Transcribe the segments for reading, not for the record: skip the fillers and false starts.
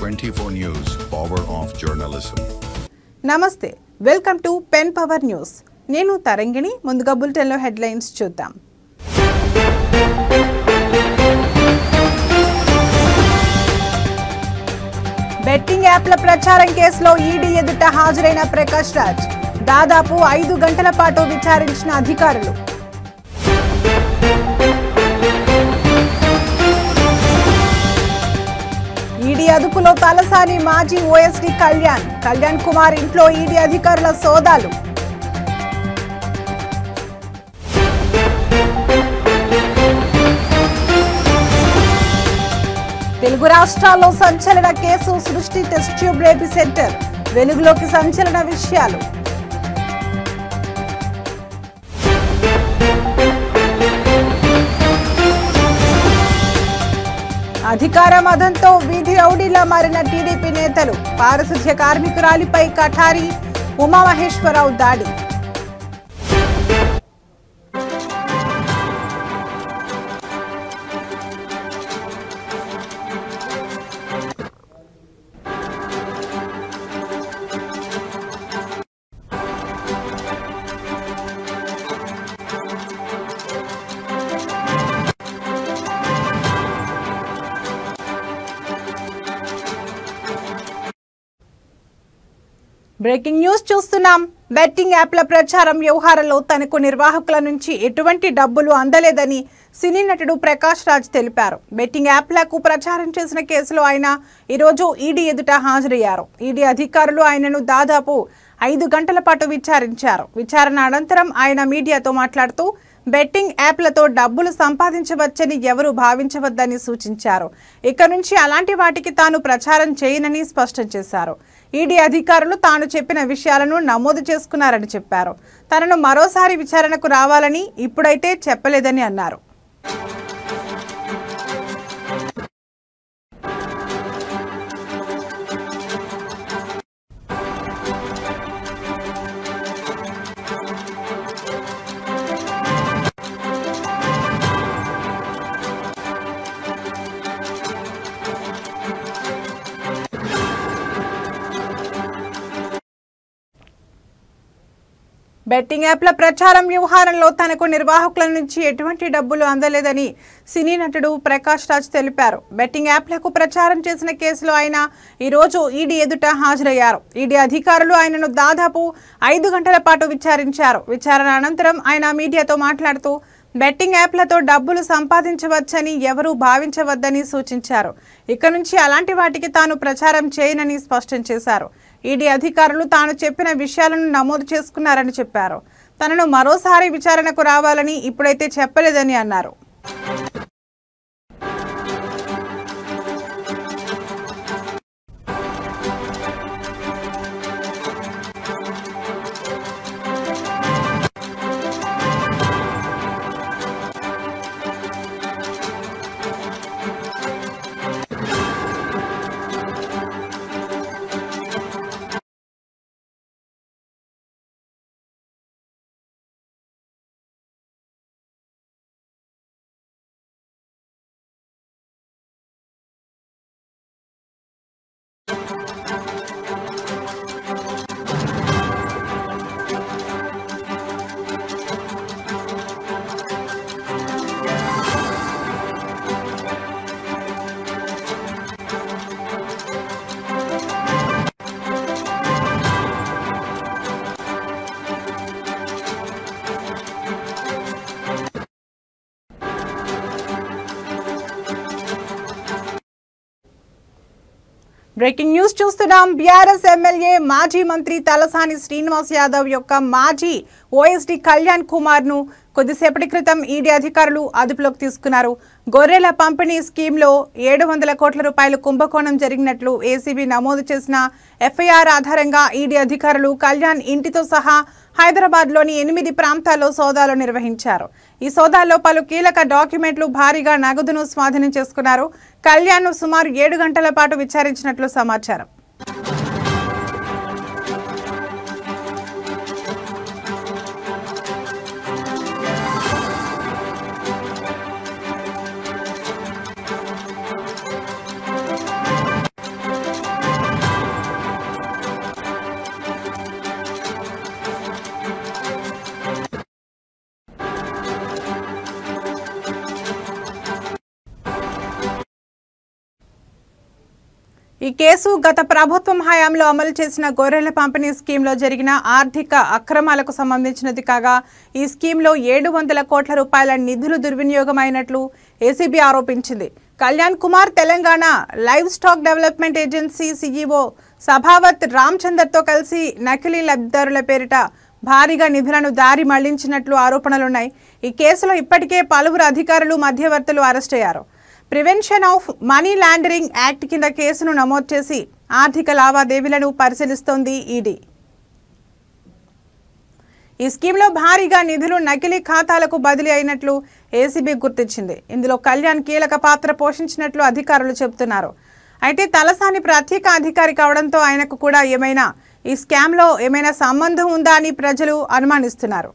24 News, Power of Journalism. నమస్తే, welcome to pen power news. నేను తరంగిణి. ముందుగా బులెటిన్లో హెడ్లైన్స్ చూద్దాం. బెట్టింగ్ యాప్ల ప్రచారం కేసులో ఈడీ ఎదుట హాజరైన ప్రకాష్ రాజ్. దాదాపు 5 గంటల పాటు విచారించిన అధికారులు. ఈడీ అదుపులో తలసాని మాజీ ఓఎస్డీ కళ్యాణ్ కుమార్ ఇంట్లో ఈడీ అధికారుల సోదాలు. తెలుగు రాష్ట్రాల్లో సంచలన కేసు సృష్టి టెస్ట్ ట్యూబ్ రేపీ సెంటర్. వెలుగులోకి సంచలన విషయాలు. అధికార మదంతో వీధి రౌడీలా మారిన టీడీపీ నేతలు. పారిశుధ్య కార్మికురాలిపై కఠారి ఉమామహేశ్వరరావు దాడి. బ్రేకింగ్ న్యూస్ చూస్తున్నాం. బెట్టింగ్ యాప్ల ప్రచారం వ్యవహారంలో తనకు నిర్వాహకుల నుంచి ఎటువంటి డబ్బులు అందలేదని సినీ నటుడు ప్రకాష్ రాజ్ తెలిపారు. బెట్టింగ్ యాప్లకు ప్రచారం చేసిన కేసులో ఆయన ఈరోజు ఈడీ ఎదుట హాజరయ్యారు. ఈడీ అధికారులు ఆయనను దాదాపు 5 గంటల పాటు విచారించారు. విచారణ అనంతరం ఆయన మీడియాతో మాట్లాడుతూ బెట్టింగ్ యాప్లతో డబ్బులు సంపాదించవచ్చని ఎవరూ భావించవద్దని సూచించారు. ఇక నుంచి అలాంటి వాటికి తాను ప్రచారం చేయనని స్పష్టం చేశారు. ఈడీ అధికారులు తాను చెప్పిన విషయాలను నమోదు చేసుకున్నారని చెప్పారు. తనను మరోసారి విచారణకు రావాలని ఇప్పుడైతే చెప్పలేదని అన్నారు. బెట్టింగ్ యాప్ల ప్రచారం వ్యవహారంలో తనకు నిర్వాహకుల నుంచి ఎటువంటి డబ్బులు అందలేదని సినీ నటుడు ప్రకాష్ రాజ్ తెలిపారు. బెట్టింగ్ యాప్లకు ప్రచారం చేసిన కేసులో ఆయన ఈరోజు ఈడీ ఎదుట హాజరయ్యారు. ఈడీ అధికారులు ఆయనను దాదాపు 5 గంటల పాటు విచారించారు. విచారణ అనంతరం ఆయన మీడియాతో మాట్లాడుతూ బెట్టింగ్ యాప్లతో డబ్బులు సంపాదించవచ్చని ఎవరూ భావించవద్దని సూచించారు. ఇక నుంచి అలాంటి వాటికి తాను ప్రచారం చేయనని స్పష్టం చేశారు. ఈడీ అధికారులు తాను చెప్పిన విషయాలను నమోదు చేసుకున్నారని చెప్పారు. తనను మరోసారి విచారణకు రావాలని ఇప్పుడైతే చెప్పలేదని అన్నారు. బ్రేకింగ్ న్యూస్ చూస్తున్నాం. బీఆర్ఎస్ ఎమ్మెల్యే మాజీ మంత్రి తలసాని శ్రీనివాస్ యాదవ్ యొక్క మాజీ ఓఎస్డీ కళ్యాణ్ కుమార్ ను కొద్దిసేపటి క్రితం ఈడీ అధికారులు అదుపులోకి తీసుకున్నారు. గొర్రెల పంపిణీ స్కీమ్లో 700 కోట్ల రూపాయలు కుంభకోణం జరిగినట్లు ఏసీబీ నమోదు చేసిన ఎఫ్ఐఆర్ ఆధారంగా ఈడీ అధికారులు కళ్యాణ్ ఇంటితో సహా హైదరాబాద్లోని 8 ప్రాంతాల్లో సోదాలు నిర్వహించారు. ఈ సోదాల్లో పలు కీలక డాక్యుమెంట్లు, భారీగా నగదును స్వాధీనం చేసుకున్నారు. కళ్యాణ్ను సుమారు 7 గంటల పాటు విచారించినట్లు సమాచారం. ఈ కేసు గత ప్రభుత్వం హయాంలో అమలు చేసిన గొర్రెల పంపిణీ స్కీమ్లో జరిగిన ఆర్థిక అక్రమాలకు సంబంధించినది కాగా ఈ స్కీమ్లో 700 కోట్ల రూపాయల నిధులు దుర్వినియోగమైనట్లు ఏసీబీ ఆరోపించింది. Kalyan Kumar Telangana livestock development agency CEO Sabhavat రామచందర్తో కలిసి నకిలీ లబ్ధిదారుల పేరిట భారీగా నిధులను దారి మళ్లించినట్లు ఆరోపణలున్నాయి. ఈ కేసులో ఇప్పటికే పలువురు అధికారులు మధ్యవర్తులు అరెస్ట్ అయ్యారు. Prevention of money laundering act కింద కేసును నమోదు చేసి ఆర్థిక లావాదేవీలను పరిశీలిస్తోంది ఈడీ. ఈ స్కీమ్లో భారీగా నిధులు నకిలీ ఖాతాలకు బదిలీ అయినట్లు ఏసీబీ గుర్తించింది. ఇందులో కళ్యాణ్ కీలక పాత్ర పోషించినట్లు అధికారులు చెబుతున్నారు. అయితే తలసాని ప్రత్యేక అధికారి కావడంతో ఆయనకు కూడా ఈ స్కామ్లో ఏమైనా సంబంధం ఉందా అని ప్రజలు అనుమానిస్తున్నారు.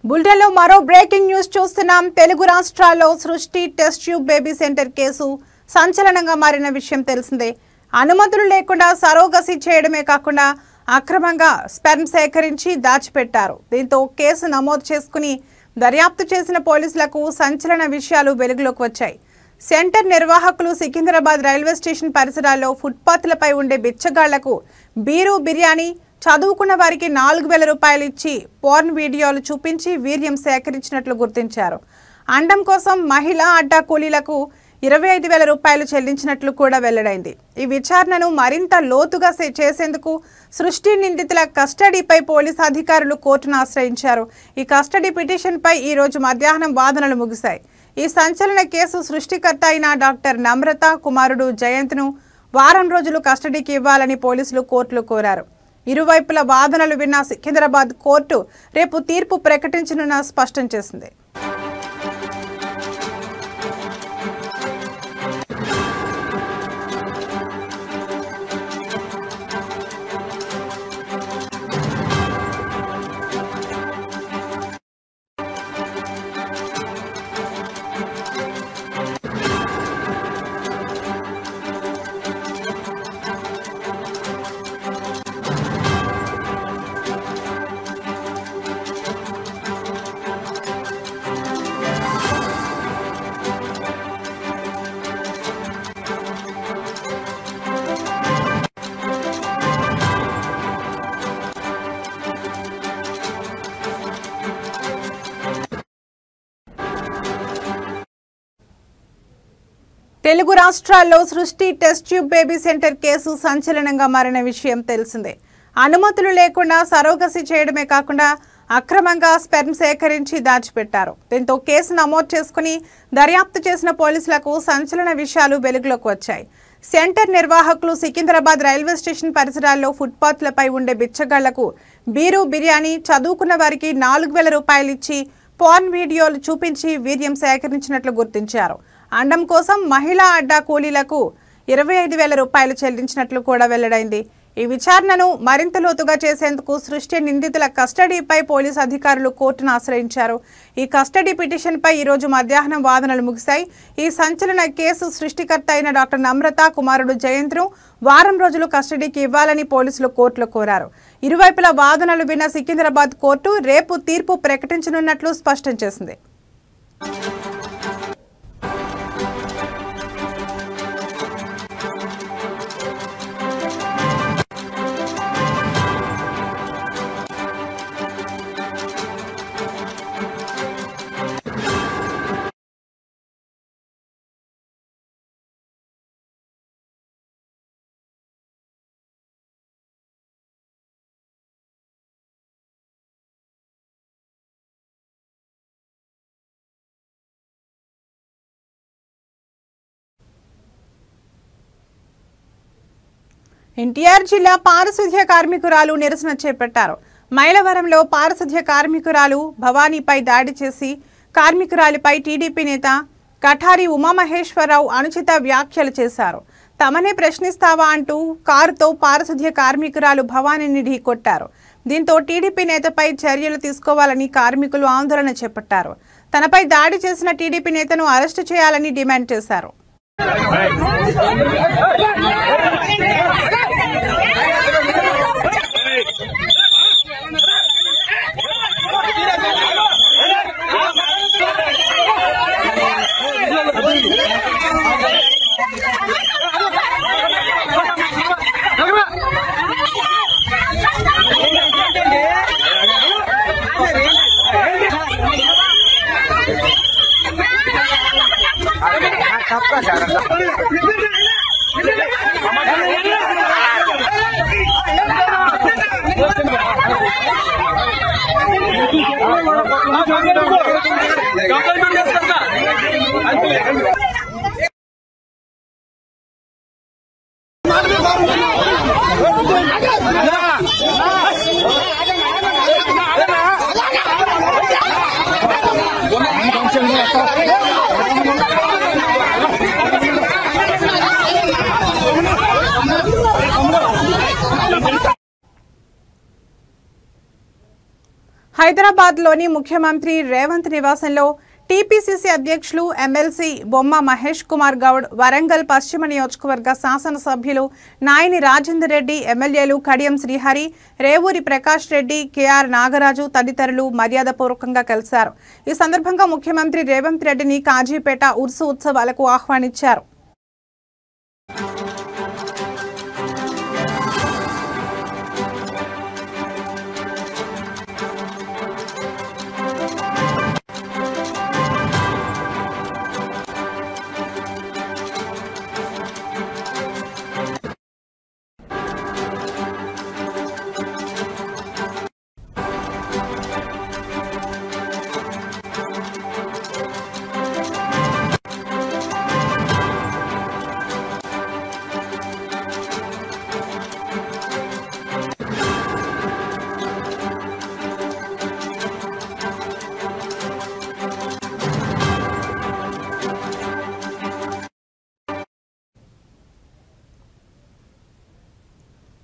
బులెటిన్లో మరో బ్రేకింగ్ న్యూస్ చూస్తున్నాం. తెలుగు రాష్ట్రాల్లో సృష్టి test tube baby centre case సంచలనంగా మారిన విషయం తెలిసిందే. అనుమతులు లేకుండా సరోగసి చేయడమే కాకుండా అక్రమంగా స్పెర్మ్ సేకరించి దాచిపెట్టారు. దీంతో కేసు నమోదు చేసుకుని దర్యాప్తు చేసిన పోలీసులకు సంచలన విషయాలు వెలుగులోకి వచ్చాయి. సెంటర్ నిర్వాహకులు సికింద్రాబాద్ రైల్వే స్టేషన్ పరిసరాల్లో ఫుట్పాత్లపై ఉండే బిచ్చగాళ్లకు బీరు బిర్యానీ, చదువుకున్న వారికి 4000 రూపాయలు ఇచ్చి పోర్న్ వీడియోలు చూపించి వీర్యం సేకరించినట్లు గుర్తించారు. అండం కోసం మహిళా అడ్డా కూలీలకు 25,000 రూపాయలు చెల్లించినట్లు కూడా వెల్లడైంది. ఈ విచారణను మరింత లోతుగా చేసేందుకు సృష్టి నిందితుల కస్టడీపై పోలీసు అధికారులు కోర్టును ఆశ్రయించారు. ఈ కస్టడీ పిటిషన్పై ఈ రోజు మధ్యాహ్నం వాదనలు ముగిశాయి. ఈ సంచలన కేసు సృష్టికర్త అయిన డాక్టర్ నమ్రత కుమారుడు జయంత్ను వారం రోజులు కస్టడీకి ఇవ్వాలని పోలీసులు కోర్టులో కోరారు. ఇరువైపుల వాదనలు విన్న సికింద్రాబాద్ కోర్టు రేపు తీర్పు ప్రకటించనున్న స్పష్టం చేసింది. తెలుగు రాష్ట్రాల్లో సృష్టి test tube baby centre case సంచలనంగా మారిన విషయం తెలిసిందే. అనుమతులు లేకుండా సరోగసి చేయడమే కాకుండా అక్రమంగా స్పెర్మ్ సేకరించి దాచిపెట్టారు. దీంతో కేసు నమోదు చేసుకుని దర్యాప్తు చేసిన పోలీసులకు సంచలన విషయాలు వెలుగులోకి వచ్చాయి. సెంటర్ నిర్వాహకులు సికింద్రాబాద్ రైల్వే స్టేషన్ పరిసరాల్లో ఫుట్పాత్లపై ఉండే బిచ్చగాళ్లకు బీరు బిర్యానీ, చదువుకున్న వారికి 4000 రూపాయలు ఇచ్చి పోర్న్ వీడియోలు చూపించి వీర్యం సేకరించినట్లు గుర్తించారు. అండం కోసం మహిళా అడ్డా కూలీలకు 25,000 రూపాయలు చెల్లించినట్లు కూడా వెల్లడైంది. ఈ విచారణను మరింత లోతుగా చేసేందుకు సృష్టి నిందితుల కస్టడీపై పోలీసు అధికారులు కోర్టును ఆశ్రయించారు. ఈ కస్టడీ పిటిషన్పై ఈ రోజు మధ్యాహ్నం వాదనలు ముగిశాయి. ఈ సంచలన కేసు సృష్టికర్త అయిన డాక్టర్ నమ్రత కుమారుడు జయంత్ను వారం రోజులు కస్టడీకి ఇవ్వాలని పోలీసులు కోర్టులో కోరారు. ఇరువైపుల వాదనలు విన్న సికింద్రాబాద్ కోర్టు రేపు తీర్పు ప్రకటించనున్నట్లు స్పష్టం చేసింది. ఎన్టీఆర్ జిల్లా పారిశుధ్య కార్మికురాలు నిరసన చేపట్టారు. మైలవరంలో పారిశుధ్య కార్మికురాలు భవానీపై దాడి చేసి కార్మికురాలిపై టీడీపీ నేత కఠారి ఉమామహేశ్వరరావు అనుచిత వ్యాఖ్యలు చేశారు. తమనే ప్రశ్నిస్తావా అంటూ కారుతో పారిశుధ్య కార్మికురాలు భవానీని ఢీకొట్టారు. దీంతో టీడీపీ నేతపై చర్యలు తీసుకోవాలని కార్మికులు ఆందోళన చేపట్టారు. తనపై దాడి చేసిన టీడీపీ నేతను అరెస్టు చేయాలని డిమాండ్ చేశారు. హైదరాబాద్లోని ముఖ్యమంత్రి రేవంత్ నివాసంలో టీపీసీసీ అధ్యక్షులు ఎమ్మెల్సీ బొమ్మ మహేష్ కుమార్ గౌడ్, వరంగల్ పశ్చిమ నియోజకవర్గ శాసనసభ్యులు నాయని రాజేందర్ రెడ్డి, ఎమ్మెల్యేలు కడియం శ్రీహరి, రేవూరి ప్రకాష్ రెడ్డి, కేఆర్ నాగరాజు తదితరులు మర్యాదపూర్వకంగా కలిశారు. ఈ సందర్భంగా ముఖ్యమంత్రి రేవంత్ రెడ్డిని కాజీపేట ఉర్సు ఉత్సవాలకు ఆహ్వానించారు.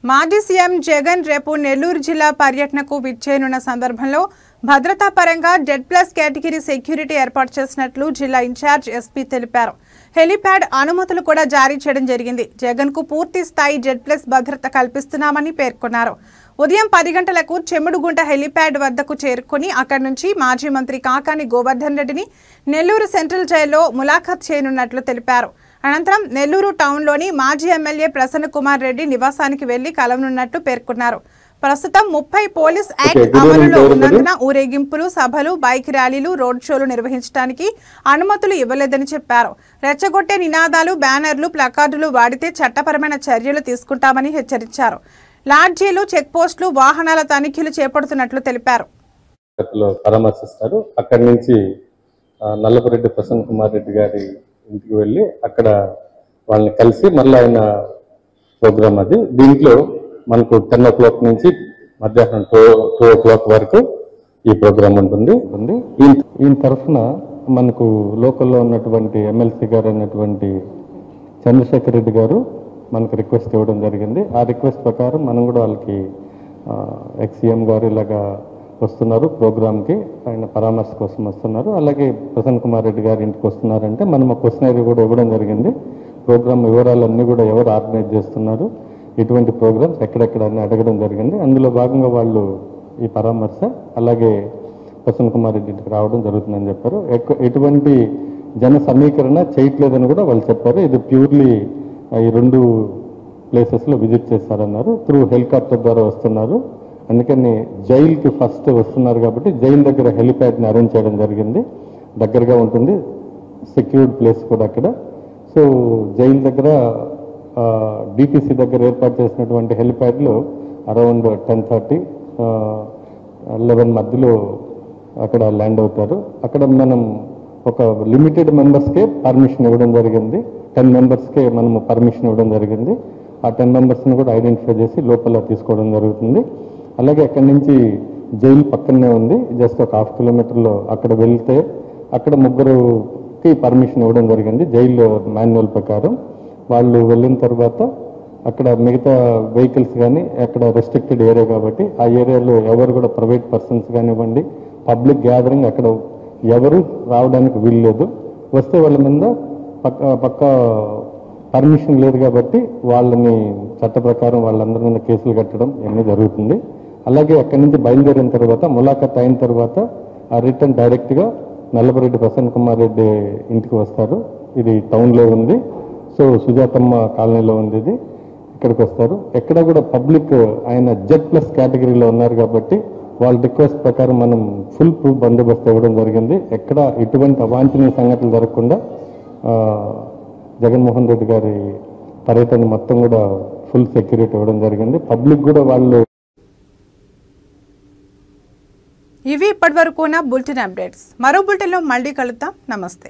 మాజీ సీఎం జగన్ రేపు నెల్లూరు జిల్లా పర్యటనకు విచ్చేయనున్న సందర్భంలో భద్రతా పరంగా Z+ కేటగిరీ సెక్యూరిటీ ఏర్పాటు చేసినట్లు జిల్లా ఇన్ఛార్జ్ ఎస్పీ తెలిపారు. హెలిప్యాడ్ అనుమతులు కూడా జారీ చేయడం జరిగింది. జగన్ కు పూర్తి స్థాయి Z+ భద్రత కల్పిస్తున్నామని పేర్కొన్నారు. ఉదయం 10 గంటలకు చెముడుగుంట హెలిప్యాడ్ వద్దకు చేరుకుని అక్కడి నుంచి మాజీ మంత్రి కాకాని గోవర్ధన్ రెడ్డిని నెల్లూరు సెంట్రల్ జైల్లో ములాఖాత్ చేయనున్నట్లు తెలిపారు. అనంతరం నెల్లూరు టౌన్లోని మాజీ ఎమ్మెల్యే ప్రసన్న కుమార్ రెడ్డి నివాసానికి వెళ్లి కలవనున్నట్లు పేర్కొన్నారు. ప్రస్తుతం 30 పోలీస్ యాక్ట్ అమలులో ఉన్నందున ఊరేగింపులు, సభలు, బైక్ ర్యాలీలు, రోడ్ షోలు నిర్వహించడానికి అనుమతులు ఇవ్వలేదని చెప్పారు. రెచ్చగొట్టే నినాదాలు, బ్యానర్లు, ప్లకార్డులు వాడితే చట్టపరమైన చర్యలు తీసుకుంటామని హెచ్చరించారు. లాడ్జీలు, చెక్ పోస్టులు, వాహనాల తనిఖీలు చేపడుతున్నట్లు తెలిపారు. పరామర్శిస్తారు. అక్కడి నుంచి నల్లపురెడ్డి ప్రసన్న కుమార్ రెడ్డి గారి ఇంటికి వెళ్ళి అక్కడ వాళ్ళని కలిసి మళ్ళీ ఆయన ప్రోగ్రామ్ అది. దీంట్లో మనకు 10 o'clock నుంచి మధ్యాహ్నం 2 o'clock వరకు ఈ ప్రోగ్రామ్ ఉంటుంది. ఈయన తరఫున మనకు లోకల్లో ఉన్నటువంటి ఎమ్మెల్సీ గారు అయినటువంటి చంద్రశేఖర్ రెడ్డి గారు మనకు రిక్వెస్ట్ ఇవ్వడం జరిగింది. ఆ రిక్వెస్ట్ ప్రకారం మనం కూడా వాళ్ళకి ఎక్స్-సీఎం గారు ఇలాగా వస్తున్నారు ప్రోగ్రామ్కి, ఆయన పరామర్శ కోసం వస్తున్నారు, అలాగే ప్రసన్న కుమార్ రెడ్డి గారి ఇంటికి వస్తున్నారంటే మనం ఒక క్వశ్చనరీ కూడా ఇవ్వడం జరిగింది. ప్రోగ్రామ్ వివరాలన్నీ కూడా ఎవరు ఆర్గనైజ్ చేస్తున్నారు, ఇటువంటి ప్రోగ్రామ్స్ ఎక్కడెక్కడ అని అడగడం జరిగింది. అందులో భాగంగా వాళ్ళు ఈ పరామర్శ అలాగే ప్రసన్న కుమార్ రెడ్డి ఇంటికి రావడం జరుగుతుందని చెప్పారు. ఎటువంటి జన సమీకరణ చేయట్లేదని కూడా వాళ్ళు చెప్పారు. ఇది ప్యూర్లీ ఈ 2 ప్లేసెస్లో విజిట్ చేస్తారన్నారు. త్రూ హెలికాప్టర్ ద్వారా వస్తున్నారు. అందుకని జైలుకి ఫస్ట్ వస్తున్నారు కాబట్టి జైలు దగ్గర హెలిప్యాడ్ని అరేంజ్ చేయడం జరిగింది. దగ్గరగా ఉంటుంది, సెక్యూర్డ్ ప్లేస్ కూడా అక్కడ. సో జైలు దగ్గర డిపిసి దగ్గర ఏర్పాటు చేసినటువంటి హెలిప్యాడ్లో అరౌండ్ 10:30, 11 మధ్యలో అక్కడ ల్యాండ్ అవుతారు. అక్కడ మనం ఒక లిమిటెడ్ మెంబర్స్కే పర్మిషన్ ఇవ్వడం జరిగింది. 10 మెంబర్స్కే మనము పర్మిషన్ ఇవ్వడం జరిగింది. ఆ 10 మెంబర్స్ని కూడా ఐడెంటిఫై చేసి లోపల తీసుకోవడం జరుగుతుంది. అలాగే అక్కడి నుంచి జైలు పక్కనే ఉంది, జస్ట్ ఒక 1/2 కిలోమీటర్లో. అక్కడ వెళ్తే అక్కడ 3కి పర్మిషన్ ఇవ్వడం జరిగింది జైలు మాన్యువల్ ప్రకారం. వాళ్ళు వెళ్ళిన తర్వాత అక్కడ మిగతా వెహికల్స్ కానీ అక్కడ రెస్ట్రిక్టెడ్ ఏరియా కాబట్టి ఆ ఏరియాలో ఎవరు కూడా ప్రైవేట్ పర్సన్స్ కానివ్వండి, పబ్లిక్ గ్యాదరింగ్ అక్కడ ఎవరు రావడానికి వీల్లేదు. వస్తే వాళ్ళ మీద పక్క పర్మిషన్ లేదు కాబట్టి వాళ్ళని చట్ట ప్రకారం వాళ్ళందరి మీద కేసులు కట్టడం ఇవన్నీ జరుగుతుంది. అలాగే అక్కడి నుంచి బయలుదేరిన తర్వాత ములాఖత్ అయిన తర్వాత ఆ రిటర్న్ డైరెక్ట్గా నల్లపురెడ్డి ప్రసన్న కుమార్ రెడ్డి ఇంటికి వస్తారు. ఇది టౌన్లో ఉంది, సో సుజాతమ్మ కాలనీలో ఉంది. ఇది ఇక్కడికి వస్తారు. ఎక్కడ కూడా పబ్లిక్ ఆయన Z+ కేటగిరీలో ఉన్నారు కాబట్టి వాళ్ళ రిక్వెస్ట్ ప్రకారం మనం ఫుల్ ప్రూఫ్ బందోబస్తు ఇవ్వడం జరిగింది. ఎక్కడ ఎటువంటి అవాంఛనీయ సంఘటనలు జరగకుండా జగన్మోహన్ రెడ్డి గారి పర్యటన మొత్తం కూడా ఫుల్ సెక్యూరిటీ ఇవ్వడం జరిగింది. పబ్లిక్ కూడా వాళ్ళు. ఇవి ఇప్పటివరకు ఉన్న బులెటిన్ అప్డేట్స్. మరో బులెటిన్లో మళ్ళీ కలుద్దాం. నమస్తే.